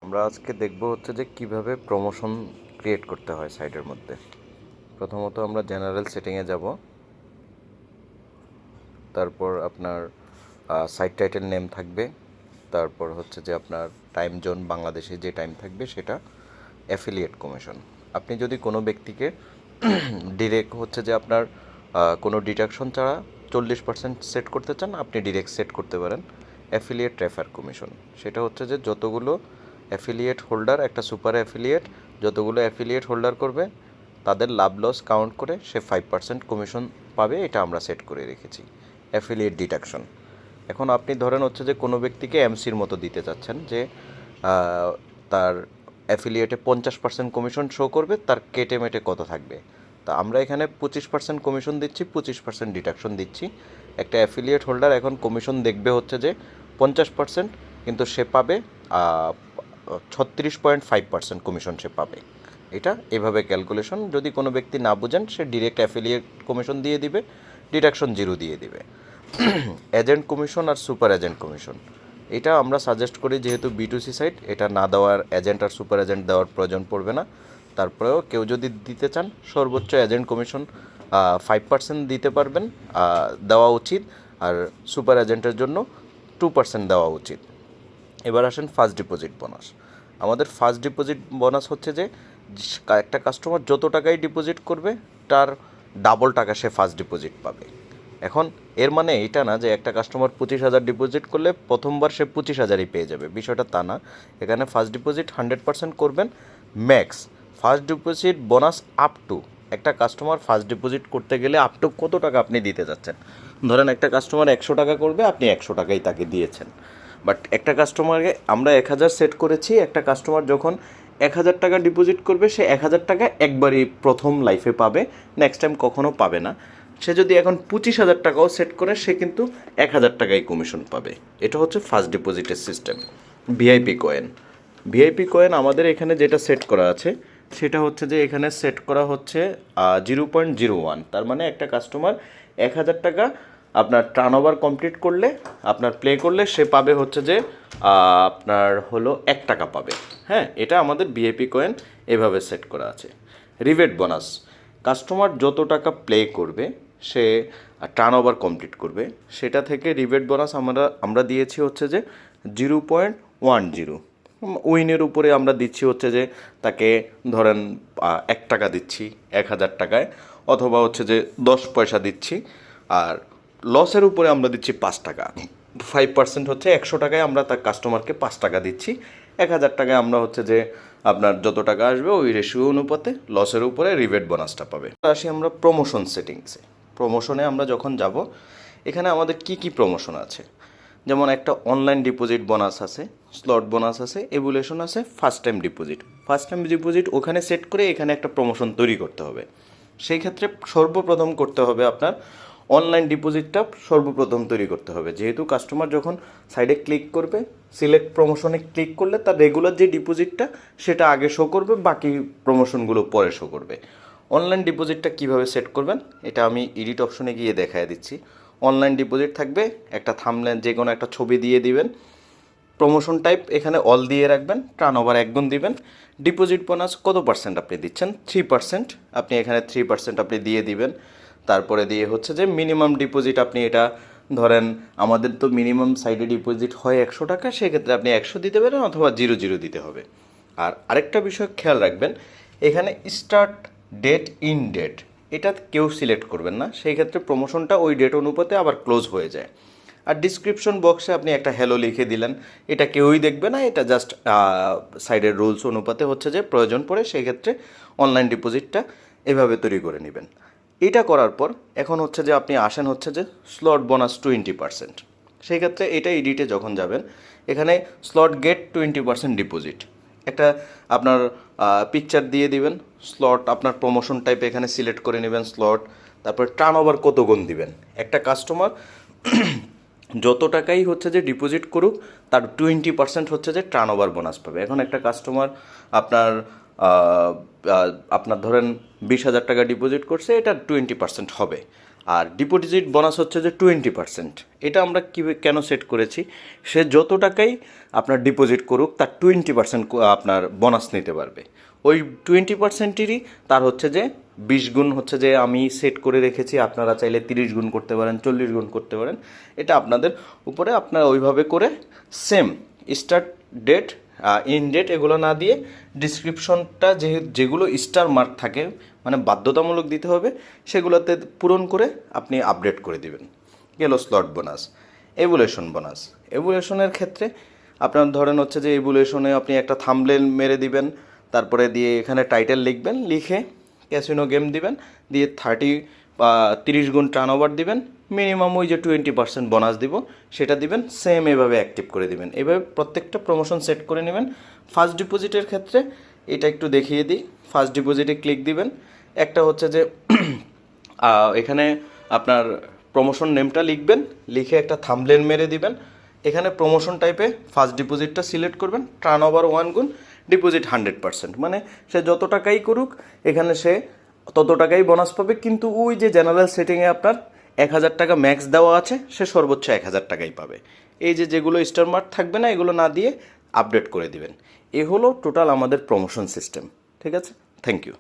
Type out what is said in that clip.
আমরা আজকে দেখব হচ্ছে যে কিভাবে প্রমোশন ক্রিয়েট করতে হয় সাইটের মধ্যে। প্রথমত আমরা জেনারেল সেটিংয়ে যাব, তারপর আপনার সাইট টাইটেল নেম থাকবে, তারপর হচ্ছে যে আপনার টাইম জোন বাংলাদেশে যে টাইম থাকবে সেটা, অ্যাফিলিয়েট কমিশন। আপনি যদি কোনো ব্যক্তিকে ডিরেক্ট হচ্ছে যে আপনার কোনো ডিডাকশন ছাড়া 40% সেট করতে চান, আপনি ডিরেক্ট সেট করতে পারেন। অ্যাফিলিয়েট রেফার কমিশন, সেটা হচ্ছে যে যতগুলো অ্যাফিলিয়েট হোল্ডার, একটা সুপার অ্যাফিলিয়েট যতগুলো অ্যাফিলিয়েট হোল্ডার করবে তাদের লাভ লস কাউন্ট করে সে 5% কমিশন পাবে, এটা আমরা সেট করে রেখেছি অ্যাফিলিয়েট ডিডাকশন। এখন আপনি ধরেন হচ্ছে যে কোনো ব্যক্তিকে এমসির মতো দিতে চাচ্ছেন যে তার অ্যাফিলিয়েটে 50% কমিশন শো করবে, তার কেটে মেটে কত থাকবে। তা আমরা এখানে 25% কমিশন দিচ্ছি, 25% ডিডাকশন দিচ্ছি। একটা অ্যাফিলিয়েট হোল্ডার এখন কমিশন দেখবে হচ্ছে যে 50%, কিন্তু সে পাবে 36.5% কমিশন সে পাবে। এটা এভাবে ক্যালকুলেশন। যদি কোনো ব্যক্তি না বুঝেন সে ডিরেক্ট অ্যাফিলিয়েট কমিশন দিয়ে দিবে, ডিডাকশন 0 দিয়ে দিবে। এজেন্ট কমিশন আর সুপার এজেন্ট কমিশন, এটা আমরা সাজেস্ট করি যেহেতু B2C সাইট, এটা না দেওয়ার, এজেন্ট আর সুপার এজেন্ট দেওয়ার প্রয়োজন পড়বে না। তারপরেও কেউ যদি দিতে চান সর্বোচ্চ এজেন্ট কমিশন 5% দিতে পারবেন, দেওয়া উচিত, আর সুপার এজেন্টের জন্য 2% দেওয়া উচিত। এবার আসেন ফার্স্ট ডিপোজিট বোনাস। আমাদের ফার্স্ট ডিপোজিট বোনাস হচ্ছে যে একটা কাস্টমার যত টাকাই ডিপোজিট করবে তার ডাবল টাকা সে ফার্স্ট ডিপোজিট পাবে। এখন এর মানে এটা না যে একটা কাস্টমার 25,000 ডিপোজিট করলে প্রথমবার সে 25,000ই পেয়ে যাবে, বিষয়টা তা না। এখানে ফার্স্ট ডিপোজিট 100% করবেন max. First deposit bonus up to, একটা কাস্টমার ফার্স্ট ডিপোজিট করতে গেলে আপ টু কত টাকা আপনি দিতে যাচ্ছেন। ধরেন একটা কাস্টমার 100 টাকা করবে, আপনি 100 টাকাই তাকে দিয়েছেন। বাট একটা কাস্টমারকে আমরা 1,000 সেট করেছি, একটা কাস্টমার যখন 1,000 টাকা ডিপোজিট করবে সে 1,000 টাকা একবারই প্রথম লাইফে পাবে, নেক্সট টাইম কখনও পাবে না। সে যদি এখন 25,000 টাকাও সেট করে সে কিন্তু 1,000 টাকাই কমিশন পাবে। এটা হচ্ছে ফার্স্ট ডিপোজিটের system. VIP coin, VIP coin আমাদের এখানে যেটা সেট করা আছে সেটা হচ্ছে যে এখানে সেট করা হচ্ছে 0.01। তার মানে একটা কাস্টমার 1,000 টাকা আপনার টার্ন ওভার কমপ্লিট করলে, আপনার প্লে করলে সে পাবে হচ্ছে যে আপনার হলো 1 টাকা পাবে। হ্যাঁ, এটা আমাদের ভিআইপি কয়েন এভাবে সেট করা আছে। রিবেট বোনাস, কাস্টমার যত টাকা প্লে করবে সে টার্ন ওভার কমপ্লিট করবে, সেটা থেকে রিবেট বোনাস আমরা দিয়েছি হচ্ছে যে 0.10। উইনের উপরে আমরা দিচ্ছি হচ্ছে যে তাকে ধরেন 1 টাকা দিচ্ছি 1,000 টাকায়, অথবা হচ্ছে যে 10 পয়সা দিচ্ছি। আর লসের উপরে আমরা দিচ্ছি 5 টাকা। 5% হচ্ছে 100 টাকায় আমরা তার কাস্টমারকে 5 টাকা দিচ্ছি। 1,000 টাকায় আমরা হচ্ছে যে আপনার যত টাকা আসবে ওই রেশিও অনুপাতে লসের উপরে রিবেট বোনাসটা পাবে। আসি আমরা প্রমোশন সেটিংসে। প্রমোশনে আমরা যখন যাব, এখানে আমাদের কি কি প্রমোশন আছে, যেমন একটা অনলাইন ডিপোজিট বোনাস আছে, স্লট বোনাস আছে, এভুলেশন আছে, first time deposit. First time deposit ওখানে সেট করে এখানে একটা প্রমোশন তৈরি করতে হবে। সেই ক্ষেত্রে সর্বপ্রথম করতে হবে আপনার অনলাইন ডিপোজিটটা সর্বপ্রথম তৈরি করতে হবে। যেহেতু কাস্টমার যখন সাইডে ক্লিক করবে, সিলেক্ট প্রমোশনে ক্লিক করলে তার রেগুলার যে ডিপোজিটটা সেটা আগে শো করবে, বাকি প্রমোশনগুলো পরে শো করবে। অনলাইন ডিপোজিটটা কীভাবে সেট করবেন এটা আমি এডিট অপশনে গিয়ে দেখায় দিচ্ছি। অনলাইন ডিপোজিট থাকবে, একটা থাম্বনেল যে কোনো একটা ছবি দিয়ে দিবেন, প্রমোশন টাইপ এখানে অল দিয়ে রাখবেন, টার্ন ওভার 1 গুণ দিবেন। ডিপোজিট বোনাস কত পার্সেন্ট আপনি দিচ্ছেন, 3%, আপনি এখানে 3% আপনি দিয়ে দিবেন। তারপরে দিয়ে হচ্ছে যে মিনিমাম ডিপোজিট আপনি এটা ধরেন, আমাদের তো মিনিমাম সাইডে ডিপোজিট হয় 100 টাকা, সেক্ষেত্রে আপনি 100 দিতে পারেন, অথবা 0 দিতে হবে। আর আরেকটা বিষয় খেয়াল রাখবেন, এখানে স্টার্ট ডেট, ইন ডেট, এটা কেউ সিলেক্ট করবেন না, সেই ক্ষেত্রে প্রমোশনটা ওই ডেট অনুপাতে আবার ক্লোজ হয়ে যায়। আর ডিসক্রিপশন বক্সে আপনি একটা হ্যালো লিখে দিলেন, এটা কেউই দেখবে না, এটা জাস্ট সাইডের রুলস অনুপাতে হচ্ছে যে প্রয়োজন পড়ে, সেই ক্ষেত্রে অনলাইন ডিপোজিটটা এভাবে তৈরি করে নেবেন। এটা করার পর এখন হচ্ছে যে আপনি আসেন হচ্ছে যে স্লট বোনাস 20%। সেই ক্ষেত্রে এটা এডিটে যখন যাবেন, এখানে স্লট গেট 20% ডিপোজিট, একটা আপনার পিকচার দিয়ে দিবেন, স্লট আপনার প্রমোশন টাইপ এখানে সিলেক্ট করে নেবেন স্লট, তারপর টার্ন ওভার কত গুণ দিবেন। একটা কাস্টমার যত টাকাই হচ্ছে যে ডিপোজিট করুক তার 20% হচ্ছে যে টার্ন ওভার বোনাস পাবে। এখন একটা কাস্টমার আপনার আপনার ধরেন 20,000 টাকা ডিপোজিট করছে, এটা 20% হবে। আর ডিপোজিট বোনাস হচ্ছে যে 20%। এটা আমরা কেন সেট করেছি, সে যত টাকাই আপনার ডিপোজিট করুক তার 20% আপনার বোনাস নিতে পারবে। ওই 20%ই তার হচ্ছে যে 20 গুণ হচ্ছে যে আমি সেট করে রেখেছি, আপনারা চাইলে 30 গুণ করতে পারেন, 40 গুণ করতে পারেন, এটা আপনাদের উপরে। আপনারা ওইভাবে করে same start date, end date এগুলো না দিয়ে ডিসক্রিপশনটা যেগুলো স্টার মার্ক থাকে মানে বাধ্যতামূলক দিতে হবে, সেগুলোতে পূরণ করে আপনি আপডেট করে দিবেন। গেল স্লট বোনাস। এভুলেশন বোনাস, এভুলেশনের ক্ষেত্রে আপনার ধরেন হচ্ছে যে এভুলেশনে আপনি একটা থাম্বনেল মেরে দিবেন, তারপরে দিয়ে এখানে টাইটেল লিখবেন, লিখে ক্যাসিনো গেম দিবেন, দিয়ে 30 গুণ টার্ন ওভার দিবেন, মিনিমাম ওই যে 20% বোনাস দিব সেটা দিবেন, সেম এভাবে অ্যাক্টিভ করে দিবেন। এভাবে প্রত্যেকটা প্রমোশন সেট করে নেবেন। ফার্স্ট ডিপোজিটের ক্ষেত্রে এটা একটু দেখিয়ে দিই। ফার্স্ট ডিপোজিটে ক্লিক দিবেন, একটা হচ্ছে যে এখানে আপনার প্রমোশন নেমটা লিখবেন, লিখে একটা থাম্বনেল মেরে দিবেন, এখানে প্রমোশন টাইপে ফার্স্ট ডিপোজিটটা সিলেক্ট করবেন, টার্ন ওভার 1 গুণ, ডিপোজিট 100%, মানে সে যত টাকাই করুক এখানে সে তত টাকাই বোনাস পাবে। কিন্তু ওই যে জেনারেল সেটিংয়ে আপনার 1000 টাকা ম্যাক্স দেওয়া আছে, সে সর্বোচ্চ 1000 টাকাই পাবে। এই যে যেগুলো স্টার মার্ক থাকবে না এগুলো না দিয়ে আপডেট করে দিবেন। এ হলো টোটাল আমাদের প্রমোশন সিস্টেম। ঠিক আছে, থ্যাংক ইউ।